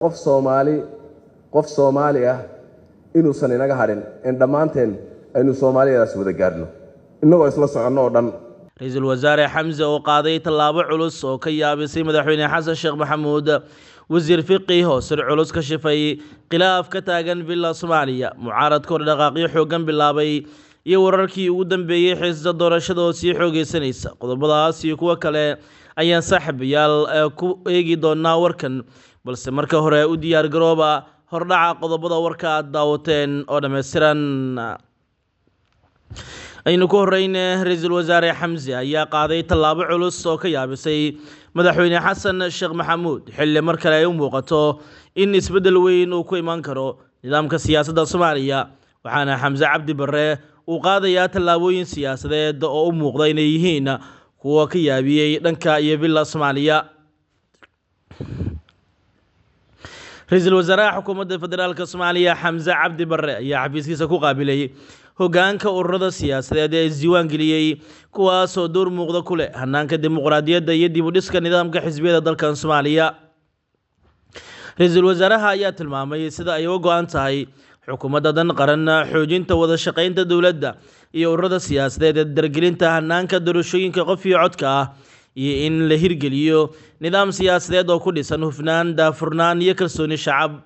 qof Soomaali ah inuusan inaga harin in dhamaanteen aynu Soomaaliyaas wada gaarno inagoo isla soconno oo dhan. Ra'iisul Wasaare Xamse oo qaaday tallaabo culus oo ka yaabisay madaxweyne Xasan Sheekh Maxamuud wasiir fiqi oo sir culus ka shifay khilaaf ka taagan villa Soomaaliya mucaaradka oo dhaqaaqyo xoogan bilaabay iyo wararkii ugu dambeeyay xiisada doorashada oo sii xoogeysanaysa qodobadaas iyo kuwa kale ayaan saaxiibayaal ku eegi doonaa warkan balse marka hore u diyaar garooba hordhaca qodobada warka aad daawateen oo dhameystiran. aynu ku horeynaa Ra'iisul Wasaare Xamse ayaa qaaday tallaabo culus oo ka yaabisay madaxweyne Xasan Sheekh Maxamuud xilli mar kale ay u muuqato in isbedel weyn uu ku iman karo nidaamka siyaasadda Soomaaliya waxaana Xamse Cabdi Barre uu qaadayaa tallaabooyin siyaasadeed oo u muuqda inay yihiin kuwa ka yaabiyay dhanka iyo villa Soomaaliya. Ra'iisul Wasaaraha Xukuumadda Federaalka Soomaaliya Xamse Cabdi Barre ayaa xafiiskiisa ku qaabilay hoggaanka ururada siyaasadeed ee isdiiwaan geliyay kuwaas oo door muuqda ku leh hannaanka dimuqraadiyadda iyo dib u dhiska nidaamka xisbiyada dalkan Soomaaliya. Ra'iisul Wasaaraha ayaa tilmaamay sida ay uga go'an tahay xukuumadda dan qaran xoojinta wada shaqaynta dowladda iyo ururada siyaasadeed ee dargelinta hannaanka doorashooyinka qof iyo codka ah iyo in la hirgeliyo nidaam siyaasadeed oo ku dhisan hufnaan, daahfurnaan iyo kalsooni shacab.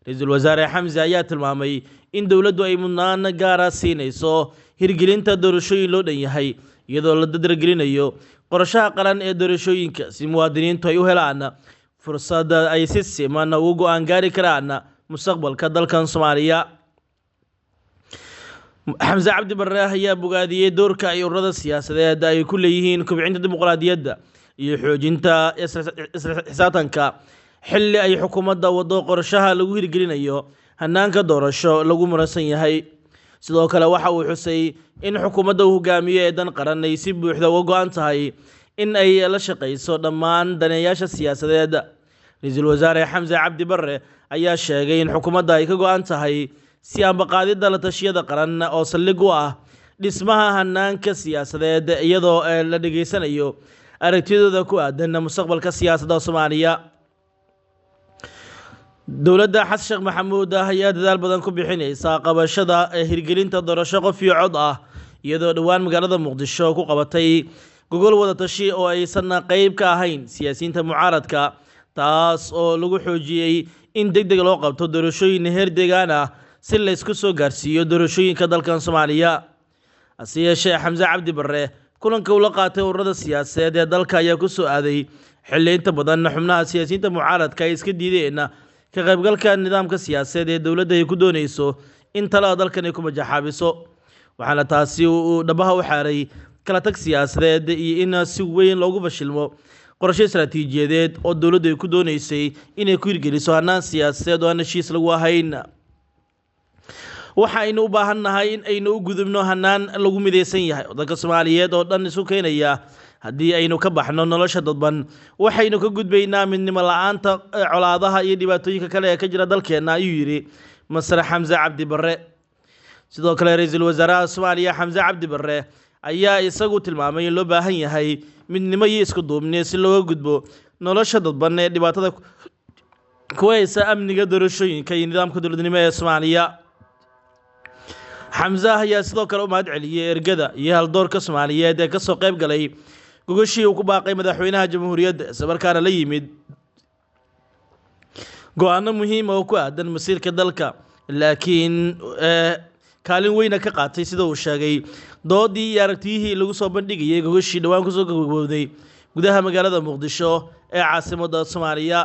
Ra'iisul Wasaare Xamse ayaa tilmaamay in dowladdu ay mudnaan gaar ah siinayso hirgelinta doorashooyin loo dhan yahay iyadoo la dargelinayo qorshaha qaran ee doorashooyinka si muwaadiniintu ay u helaan fursad ay si siman ugu go'aan gaari karaan mustaqbalka dalkan Soomaaliya. Xamse Cabdi Barre ayaa bogaadiyay doorka ay ururada siyaasadeed ay ku leeyihiin kobcinta dimuqraadiyadda iyo xoojinta xisaabtanka xilli ay xukuumadda wado qorshaha lagu hirgelinayo hannaanka doorasho lagu muransan yahay. sidoo kale waxa uu xusay in xukuumadda uu hogaamiyo ee dan qaran ay si buuxda uga go'an tahay in ay la shaqayso dhammaan daneeyaasha siyaasadeed. Ra'iisul Wasaare Xamse Cabdi Barre ayaa sheegay in xukuumadda ay ka go'an tahay si ambaqaadida la tashiyada qaran oo saldhig u ah dhismaha hannaanka siyaasadeed iyadoo la dhageysanayo aragtidooda ku aadan mustaqbalka siyaasadda Soomaaliya. dowladda Xasan Sheekh Maxamuud ayaa dadaal badan ku bixinaysa qabashada hirgelinta doorasho qof iyo cod ah iyadoo dhawaan magaalada Muqdisho ku qabatay gogol wada tashi oo aysan qayb ka ahayn siyaasiyiinta mucaaradka taas oo lagu xoojiyay in degdeg loo qabto doorashooyin heer deegaan ah si la isku soo gaarsiiyo doorashooyinka dalkan Soomaaliya. hase yeeshee Xamse Cabdi Barre kulanka uu la qaatay ururada siyaasadeed ee dalka ayaa ku soo aaday xilli inta badan xubnaha siyaasiyiinta mucaaradka ay iska diideen ka qaybgalka nidaamka siyaasadeed ee dowladda ay ku doonayso in talada dalkan ay ku majaxaabiso waxaana taasi uu dhabaha u xaaray kala tag siyaasadeed iyo in si weyn loogu fashilmo qorshe istaraatiijiyadeed oo dowladdu ay ku doonaysay inay ku hirgeliso hannaan siyaasadeed oo aan heshiis lagu ahayn. waxaynu u baahannahay in aynu u gudubno hannaan lagu midaysan yahay waddanka Soomaaliyeed oo dhan isu keenaya haddii aynu ka baxno nolosha dadban waxaynu ka gudbaynaa midnimo la'aanta colaadaha iyo dhibaatooyinka kale ee ka jira dalkeena ayuu yiri Masar Xamse Cabdi Barre. sidoo kale Ra'iisul Wasaaraha Soomaaliya Xamse Cabdi Barre ayaa isagu tilmaamay in loo baahan yahay midnimo iyo isku duubni si looga gudbo nolosha dadban ee dhibaatada ku haysa amniga doorashooyinka iyo nidaamka dowladnimo ee Soomaaliya. Xamse ayaa sidoo kale u mahad celiyay ergada iyo haldoorka Soomaaliyeed ee ka soo qayb galay gogashii uu ku baaqay madaxweynaha jamhuuriyadda sabarkaana la yimid go'aano muhiim oo ku aadan masiirka dalka laakiin kaalin weyn ka qaatay sida uu sheegay doodii iyo aragtiyihii lagu soo bandhigayay gogashii dhawaan ku soo gabagabowday gudaha magaalada Muqdisho ee caasimadda Soomaaliya.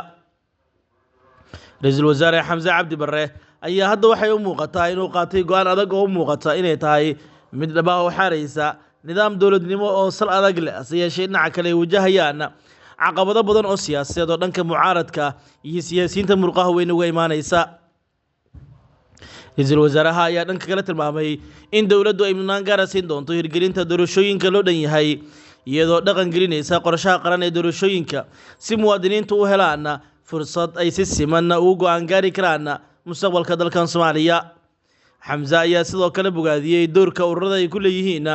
Ra'iisul Wasaare Xamse Cabdi Barre ayaa hadda waxay u muuqataa inuu qaatay go'aan adag oo u muuqata inay tahay mid dhabaha u xaaraysa nidaam dowladnimo oo sal adag leh hase yeeshee dhinaca kale ay wajahayaan caqabado badan oo siyaasadeed oo dhanka mucaaradka iyo siyaasiyiinta murqaha weyn uga imaanaysa. Ra'iisul Wasaaraha ayaa dhanka kale tilmaamay in dowladdu ay mudnaan gaar ah siin doonto hirgelinta doorashooyinka loo dhan yahay iyadoo dhaqan gelinaysa qorshaha qaran ee doorashooyinka si muwaadiniintu u helaan fursad ay si siman ugu go'aan gaari karaan mustaqbalka dalkan Soomaaliya. Xamse ayaa sidoo kale bogaadiyay doorka ururada ay ku leeyihiin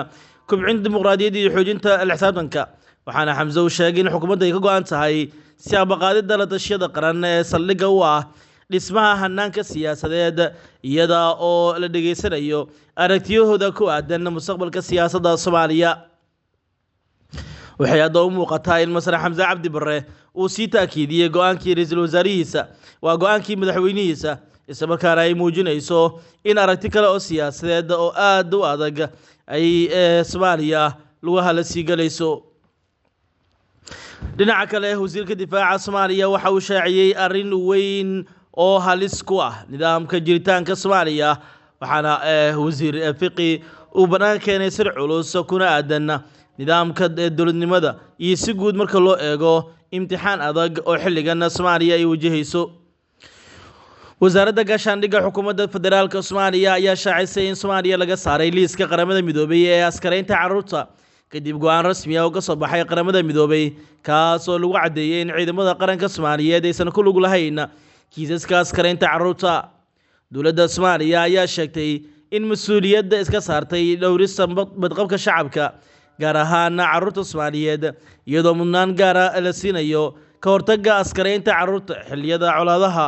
kobcinta dimuqraadiyadda iyo xoojinta xisaabtanka waxaana Xamse uu sheegay in xukuumadda ay ka go'an tahay si abaqaadida la tashiyada qaran ee saldhigga u ah dhismaha hanaanka siyaasadeed iyada oo la dhageysanayo aragtiyahooda ku aadan mustaqbalka siyaasadda Soomaaliya. waxay hadda u muuqataa in Masar Xamse Cabdi Barre uu sii taakiidiyay go'aankii ra'iisul wasaarihiisa waa go'aankii madaxweynihiisa isla markaana ay muujinayso in aragti kale oo siyaasadeed oo aad u adag ay Soomaaliya lagu hala sii galayso. dhinaca kale wasiirka difaaca Soomaaliya waxa uu shaaciyay arrin weyn oo halis ku ah nidaamka jiritaanka Soomaaliya waxaana wasiir fiqi uu banaan keenay sir culus kuna aadan nidaamka dowladnimada iyo si guud marka loo eego imtixaan adag oo xilligan Soomaaliya ay wajahayso. wasaaradda gaashaandhigga xukuumadda federaalka Soomaaliya ayaa shaacisay in Soomaaliya laga saaray liiska qaramada midoobay ee askaraynta carruurta kadib go'aan rasmi ah oo ka soo baxay qaramada midoobay kaas oo lagu cadeeyay in ciidamada qaranka Soomaaliyeed aysan ku lug lahayn kiisaska askaraynta carruurta. dowladda Soomaaliya ayaa sheegtay in mas'uuliyadda iska saartay dhowrista badqabka shacabka gaar ahaan carruurta Soomaaliyeed iyadoo mudnaan gaar ah la siinayo ka hortagga askaraynta carruurta xilliyada colaadaha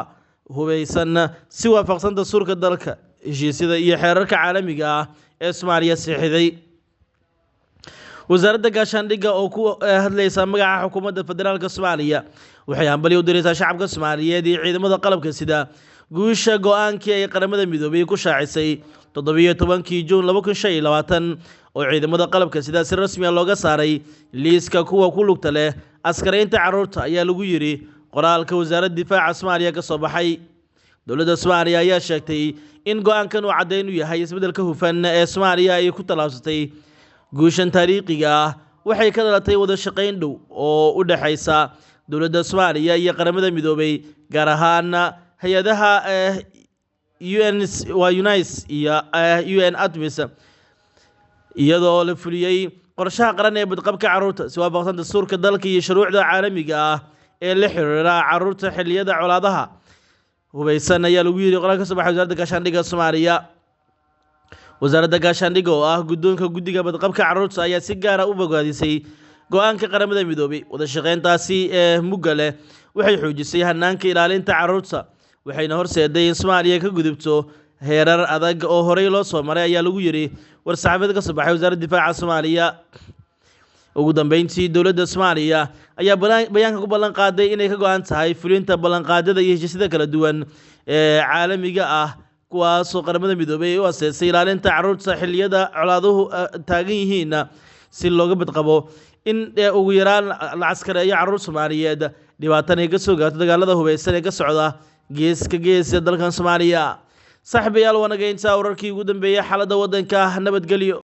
hubeysan si waafaqsan dastuurka dalka heshiisyada iyo xeerarka caalamiga ah ee Soomaaliya saxiixday. wasaaradda gaashaandhigga oo ku hadlaysa magaca xukuumadda federaalka Soomaaliya waxay hambali u diraysaa shacabka Soomaaliyeed iyo ciidamada qalabka sida guusha go'aankii ay qaramada midoobay ku shaacisay 17 Juun 2025 oo ciidamada qalabka sida si rasmi ah looga saaray liiska kuwa ku lugta leh askaraynta carruurta ayaa lagu yiri qoraalka wasaaradda difaaca Soomaaliya ka soo baxay. dowladda Soomaaliya ayaa sheegtay in go'aankan uu cadeyn u yahay isbeddelka hufan ee Soomaaliya ay ku talaabsatay guushan taariikhiga ah waxay ka dhalatay wada shaqayn dhow oo u dhaxaysa dowladda Soomaaliya iyo qaramada midoobay gaar ahaan hay'adaha UNICE iyo UN ATMIS iyadoo la fuliyay qorshaha qaran ee badqabka carruurta si waafaqsan dastuurka dalka iyo shuruucda caalamiga ah ee la xiriira carruurta xilliyada colaadaha hubeysan ayaa lagu yiri qoraal ka soo baxay wasaaradda gaashaandhigga Soomaaliya. wasaaradda gaashaandhigga oo ah guddoonka guddiga badqabka carruurta ayaa si gaar ah u bogaadisay go'aanka qaramada midoobay. wada shaqayntaasi mugga leh waxay xoojisay hanaanka ilaalinta carruurta waxayna horseeday in Soomaaliya ka gudubto heerar adag oo horey loo soo maray ayaa lagu yiri war-saxaafadeed ka soo baxay wasaaradda difaaca Soomaaliya. ugu dambeyntii dowladda Soomaaliya ayaa bayaanka ku ballan qaaday inay ka go'an tahay fulinta ballanqaadyada iyo heshiisyada kala duwan ee caalamiga ah kuwaas oo qaramada midoobay u aseesay ilaalinta carruurta xilliyada colaaduhu taagan yihiin si looga badqabo in ugu yaraan la caskareeyo carruur Soomaaliyeed dhibaatana ka soo gaarto dagaalada hubeysan ee ka socda geeska gees dalkan Soomaaliya. saaxiibayaal wanaagga inta wararkii ugu dambeeyay xaaladda waddanka nabadgelyo.